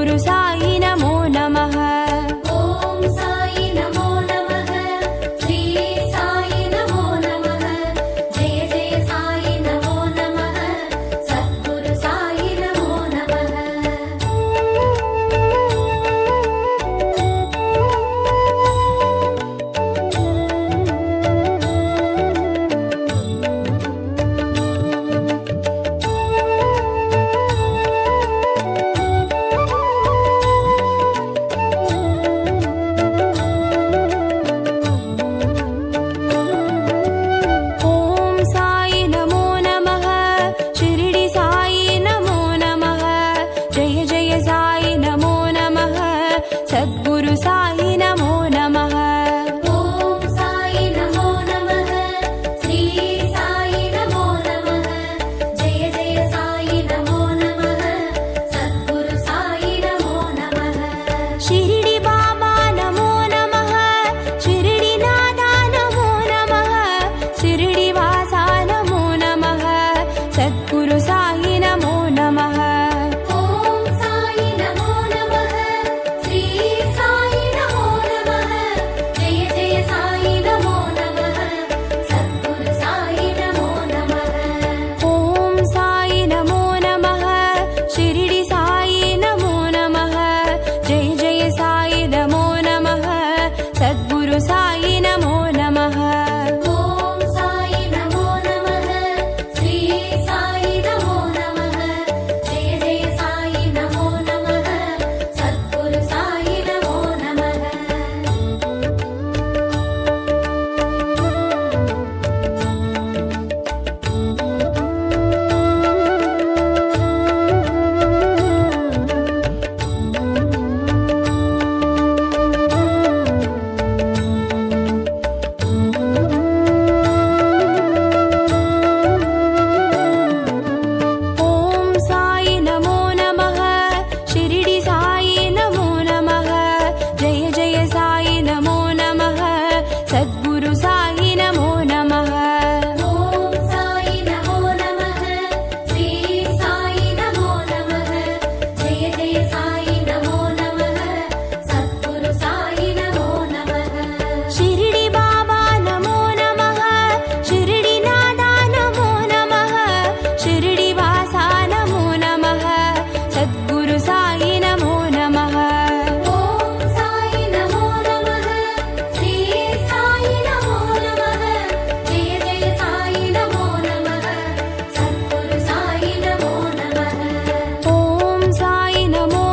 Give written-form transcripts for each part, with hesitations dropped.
सद्गुरु साई नमो नमः। ओम साई नमो नमः। श्री साई नमो नमः। जय जय साई नमो नमः। सद्गुरु साई नमो नमः। सद्गुरु साई नमो नमः। ओम साई नमो नमः। श्री साई नमो नमः। जय जय साई नमो नमः। सद्गुरु साई नमो नमः। शिरडी बाबा नमो नमः। शिरडी नाथा नमो नमः। शिरडी वासा नमो नमः। सद्गुरु साई नमो नमः। ओम साई नमो नमः। श्री साई नमो नमः। जय जय साई नमो नमः। सद्गुरु साई नमो नमः। ओम साई नमो नमः। शिरडी साई नमो नमः। जय जय साई नमो नमः। सद्गुरु साई नमो नमः। ओम साई नमो नमः। श्री साई नमो नमः। जय जय साई नमो नमः। सद्गुरु साई नमो नमः। ओम साई नमो नमः। शिरडी साई नमो नमः। जय जय साई नमो नमः। सद्गुरु साई नमो नमः। ओम साई नमो नमः। श्री साई नमो नमः। जय जय साई नमो नमः। सद्गुरु साई नमो नमः। शिरडी बाबा नमो नमः। शिरडी नाथा नमो नमः। शिरडी वासा नमो नमः। सद्गुरु साई नमो नमः। ओम साई नमो नमः। श्री साई नमो नमः। जय जय साई नमो नमः। सद्गुरु साई नमो नमः। ओम साई नमो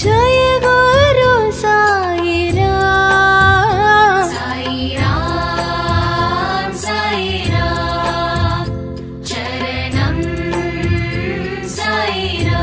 जय गुरु साई राम। साई राम चरणं साई राम।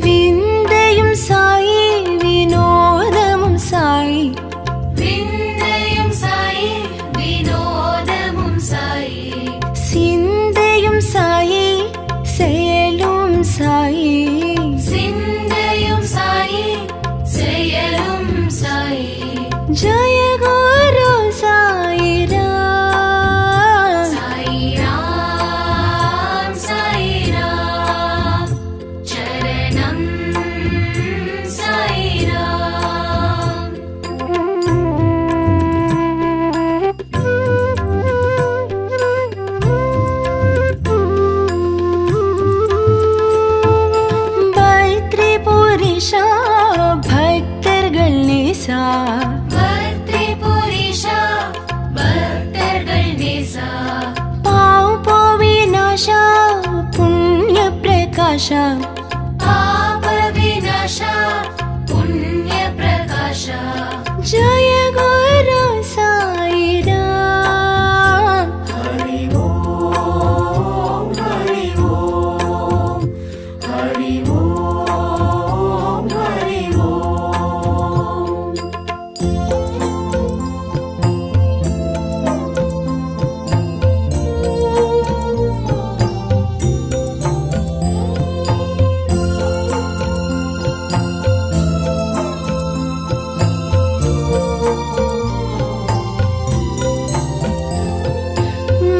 विन्दयं साई विनोदमुं साई। विन्दयं साई विनोदमुं साई। सिन्दयं साई செயலும் साई। सिन्दयं साई செயலும் साई। जय गुरु साई राम। साई राम चरणं साई राम। பத்ரிபுரீஷா பக்தர்கள் நேசா। பத்ரிபுரீஷா பக்தர்கள் நேசா। பாவ் விநாசா புண்ணிய பிரகாஷா। பாப விநாசா புண்ணிய பிரகாஷா। जय गुरु साई राम। हरि ओम हरि ओम हरि ओम हरि ओम।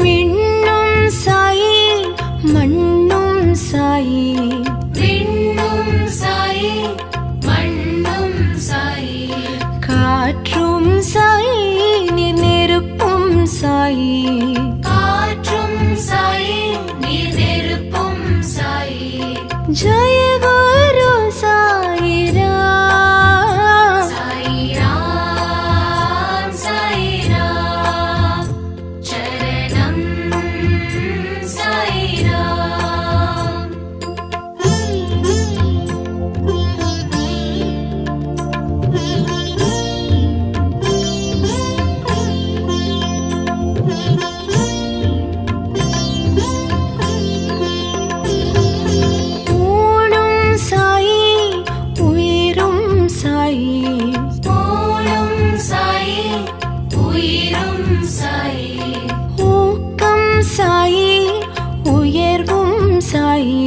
விண்ணும் சாயி மண்ணும் சாயி। விண்ணும் சாயி மண்ணும் சாயி। காற்றும் சாயி நீர் நெருப்பும் சாயி। காற்றும் சாயி நீர் நெருப்பும் சாயி। जय गुरु साई राम। साई राम चरणं साई राम। ஊனும் சாயி உயிரும் சாயி। ஊனும் சாயி உயிரும் சாயி। ஊக்கம் சாயி உயர்வும் சாயி।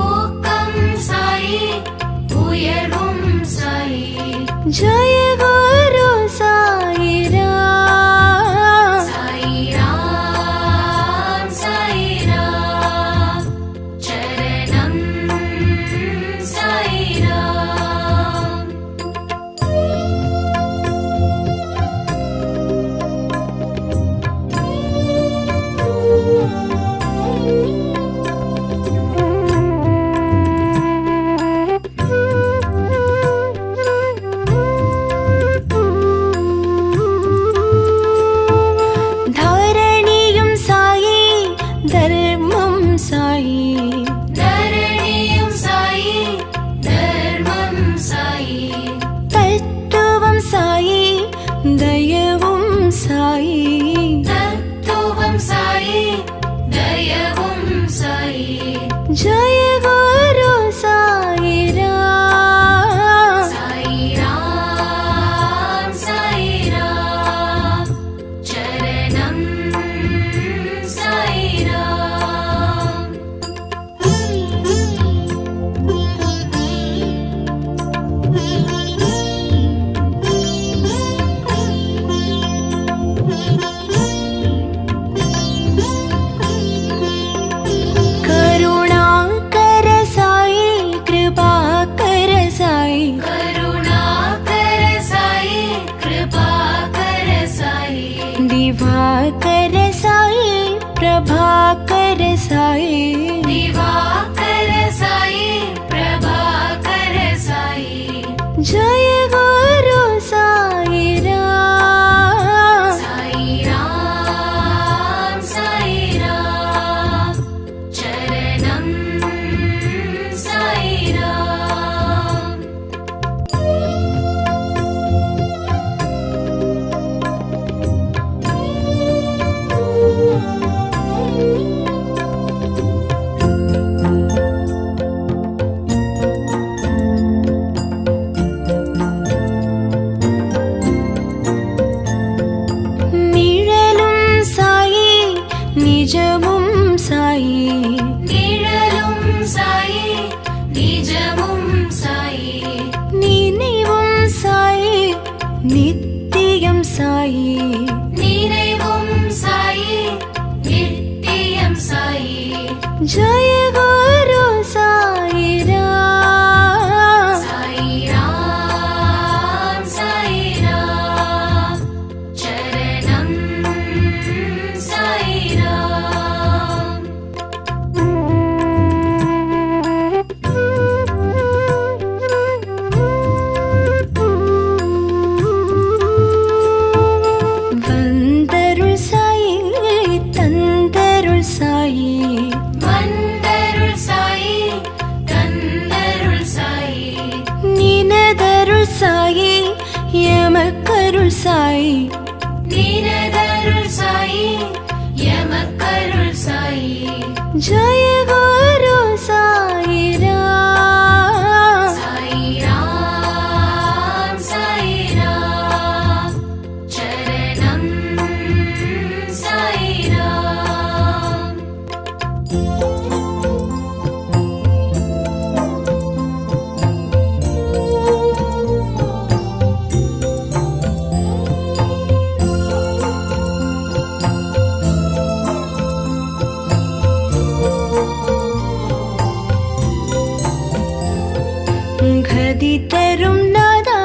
ஊக்கம் சாயி உயர்வும் சாயி। जय गुरु साई राम। साई राम चरणं साई राम। धरणियुं साई धर्मं साई। धरणियुं साई धर्मं साई। तत्त्वं साई दयवुं साई। तत्त्वं साई दयवुं साई। जय गुरु साई राम। साई राम चरणं साई राम। करुणाकर साई कृपाकर साई। करुणाकर साई कृपाकर साई। दिवाकर साई प्रभाकर साई दिवाकर साई प्रभाकर साई जय गुरु साई राम साई राम चरणम साई राम நிழலும் சாயி நிஜமும் சாயி நிழலும் சாயி நிஜமும் சாயி நினைவும் சாயி நித்தியம் சாயி நினைவும் சாயி நித்தியம் சாயி जय गुरु साई राम साई राम चरणम साई राम வந்தருள் சாயி தந்தருள் சாயி வந்தருள் சாயி தந்தருள் சாயி நினதருள் சாயி எமக்கருள் சாயி நீனதருள் சாயி எமக்கருள் சாயி जय गुरु साई राम साई राम चरणम साई राम கதி தரும் நாதா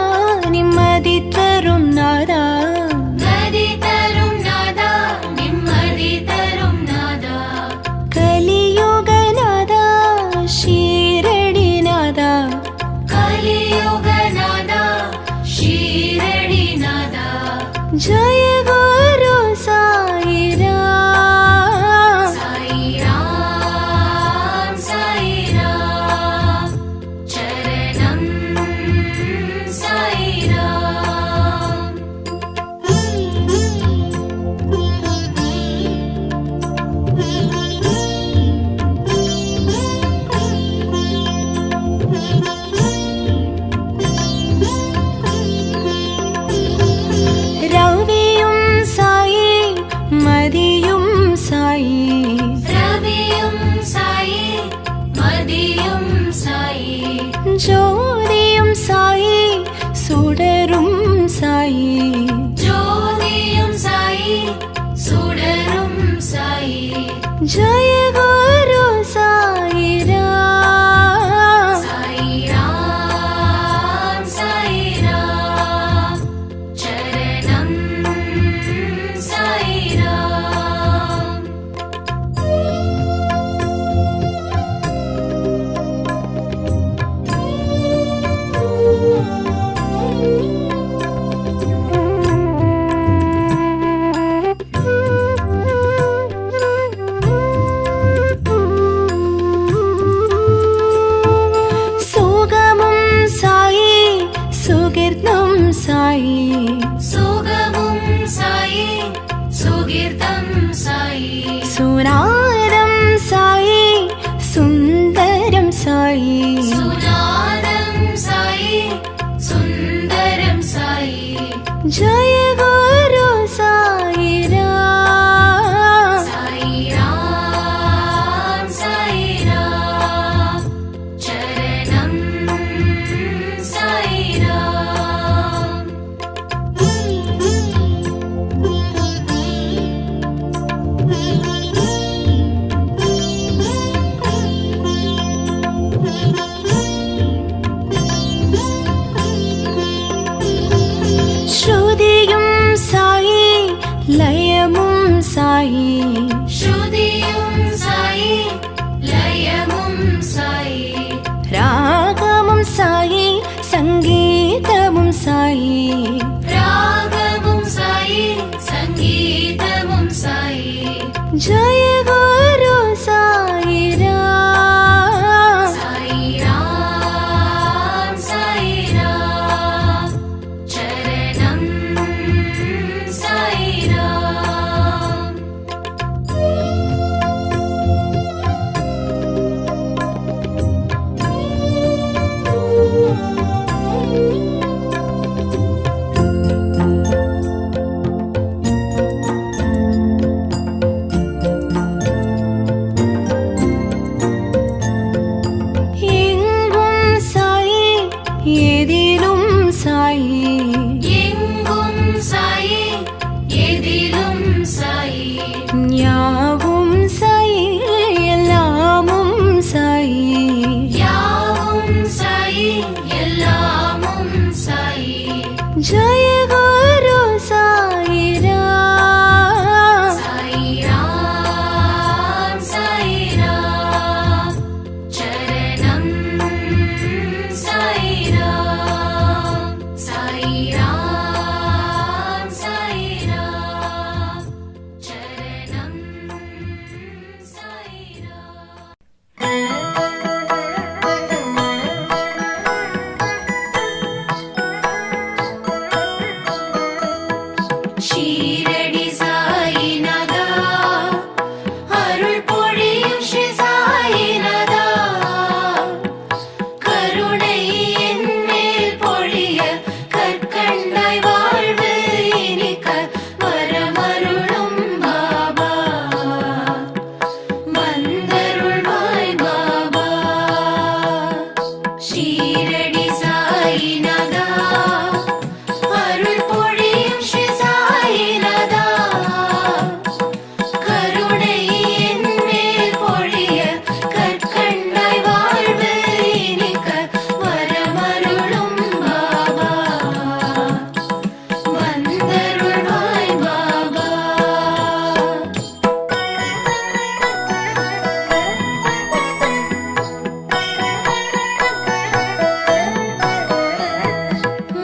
நிம்மதி தரும் நாதா கதி தரும் நாதா நிம்மதி தரும் நாதா கலியுக நாதா ஷீரடி நாதா கலியுக நாதா ஷீரடி நாதா जय गुरु साई राम साई राम चरणम साई राम ரவியும் சாயி மதியும் சாயி ரவியும் சாயி மதியும் சாயி ஜோதியும் சாயி சுடரும் சாயி ஜோதியும் சாயி சுடரும் சாயி जय गुरु साई राम साई राम चरणम साई राम சுகமும் சாயி சுகிர்தம் சாயி சுகமும் சாயி சுகீர்த்தம் சாயி சுனாதம் சாயி சுந்தரம் சாயி சுநாதம் சாயி சுந்தரம் சாயி जय गुरु साई राम साई राम चरणम साई राम ஸ்ருதியும் சாயி லயமும் சாயி ஸ்ருதி जय गुरु साई राम। साई राम साई राम चरणम साई राम। எங்கும் சாயி எதிலும் சாயி, எங்கும் சாயி எதிலும் சாயி, யாவும் சாயி எல்லாமும் சாயி, யாவும் சாயி எல்லாமும் சாயி। जय गुरु साई राम। साई राम साई राम चरणम साई राम। साई राम साई राम चरणम साई राम। ஷீரடி சாயிநாதா அருள் பொழியும் ஸ்ரீ சாயிநாதா, கருணை என் மேல் பொழிய கற்கண்டாய் வாழ்வு இனிக்க வரமருளும் பாபா, வந்தருள்வாய் பாபா। ஷீரடி சாயிநாதா அருள் பொழியும் ஸ்ரீ சாயிநாதா, கருணை என் மேல் பொழிய கற்கண்டாய் வாழ்வு இனிக்க வரமருளும் பாபா, வந்தருள்வாய் பாபா।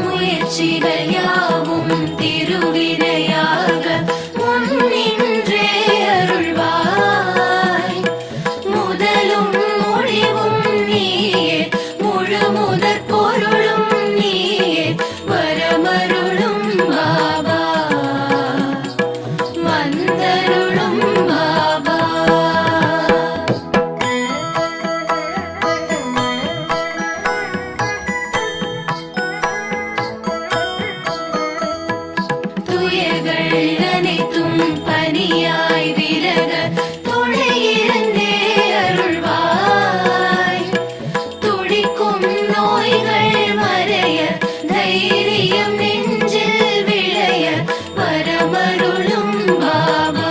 முயற்சிகள் யாவும் திருவினையாக முன்னின்றே அருள்வாய், முதலும் முடிவும் நீயே முழு முதற் பொருளும் நீயே வரமருளும் பாபா, வந்தருளும் பாபா। துயர்கள் அனைத்தும் பனியாய் விலக துணையிருந்தே அருள்வாய், துடிக்கும் நோய்கள் மறைய தைரியம் நெஞ்சில் விளைய வரமருளும் பாபா,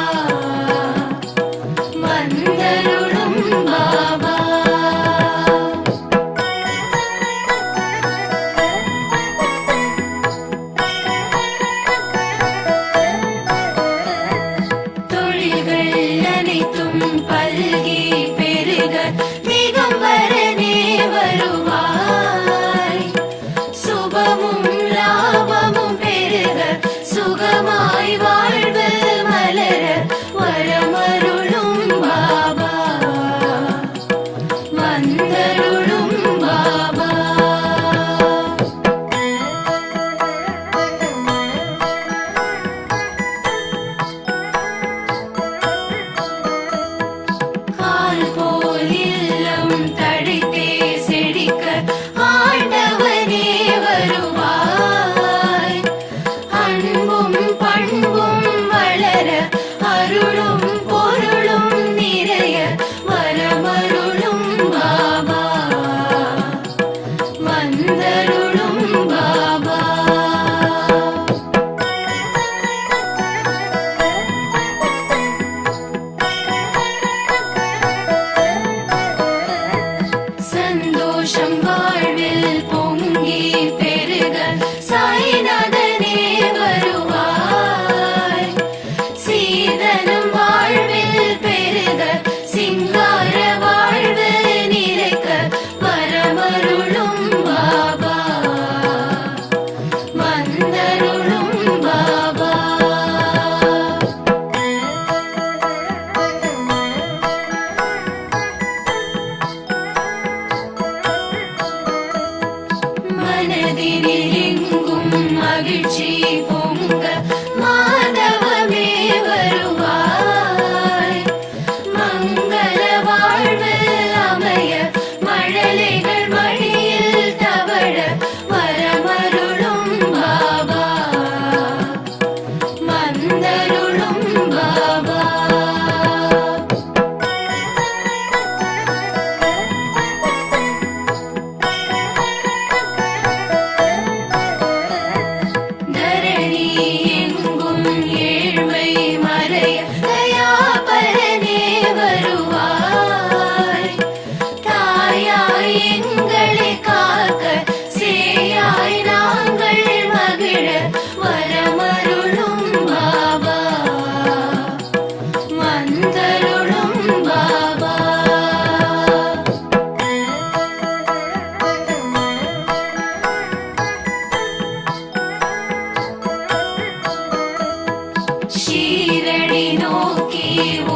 ஷீரடி நோக்கி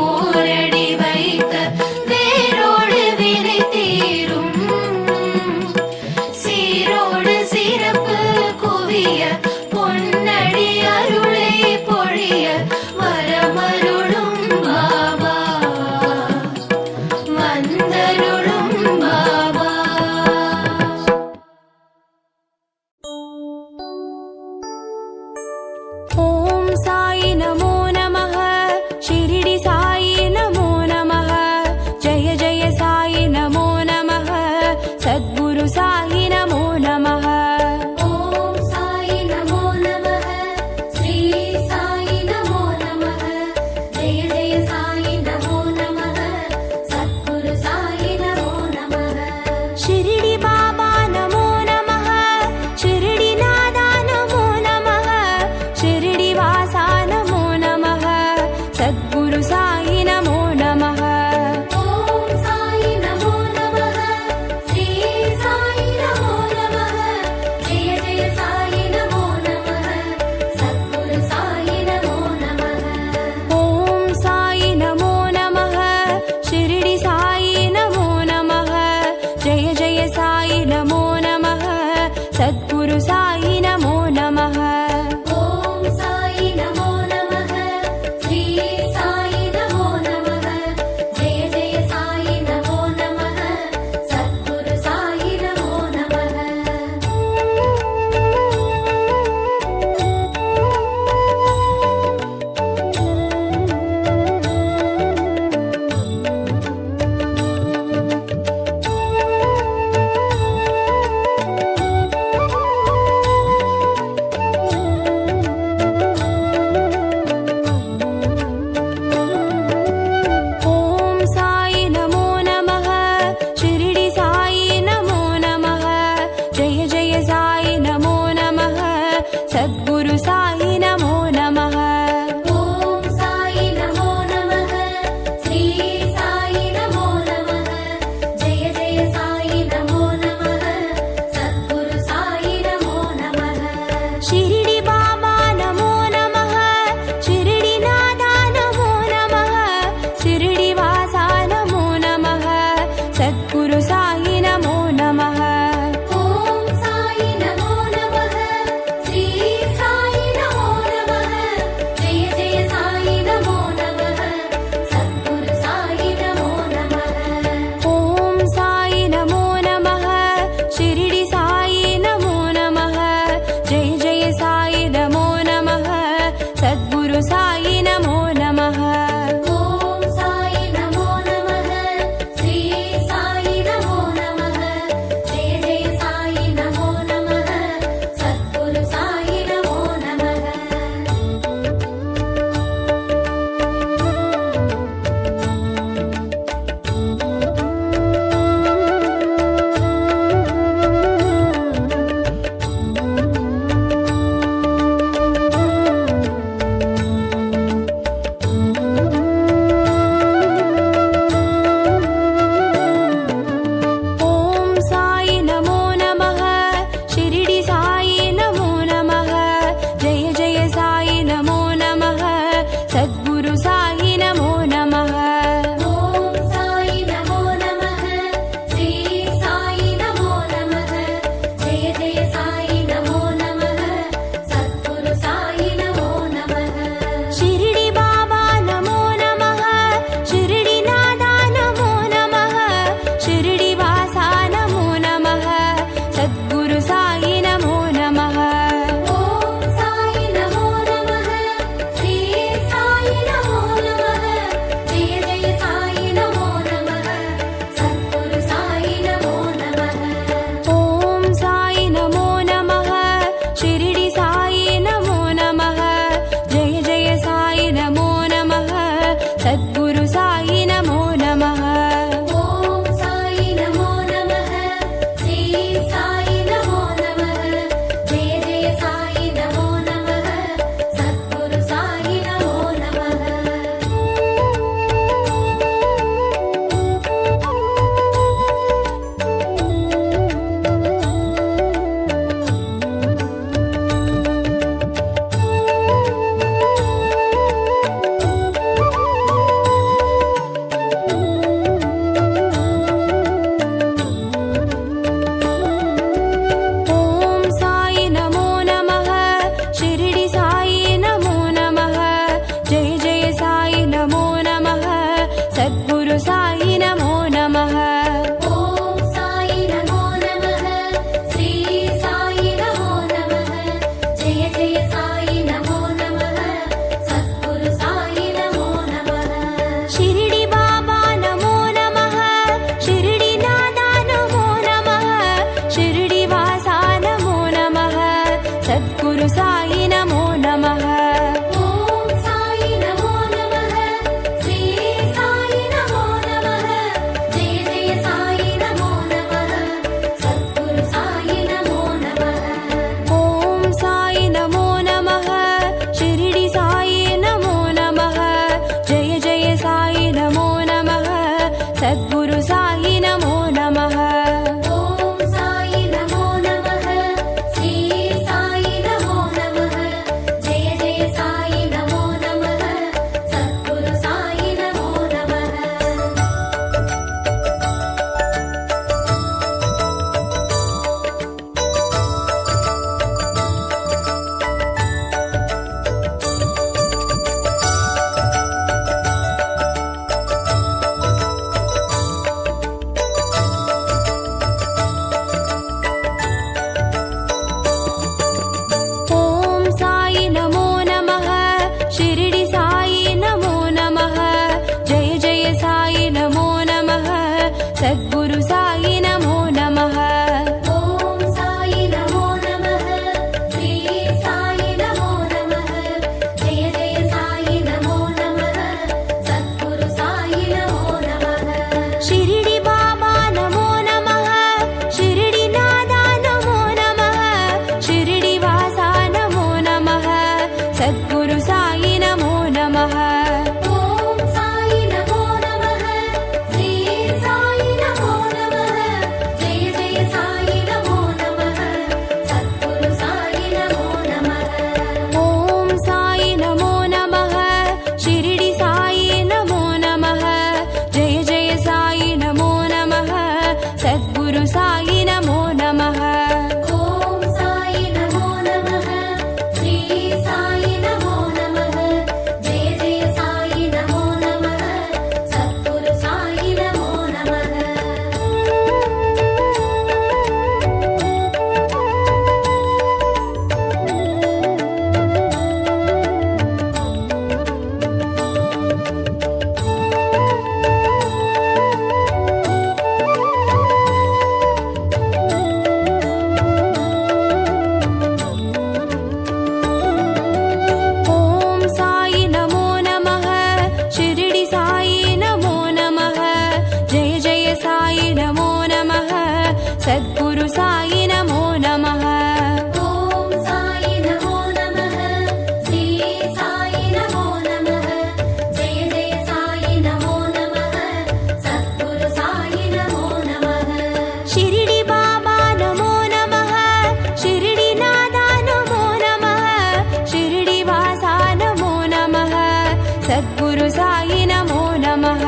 ஓரடி வைக்க வேரோடு வினை தீரும். சீரோடு சிறப்பு குவிய பொன்னடி அருளை பொழிய வரமருளும் பாபா வந்தருளும் பாபா. ஓம் சாயி நமோ நமः. ஷிரடி சாயி सद्गुरु साई नमो नमः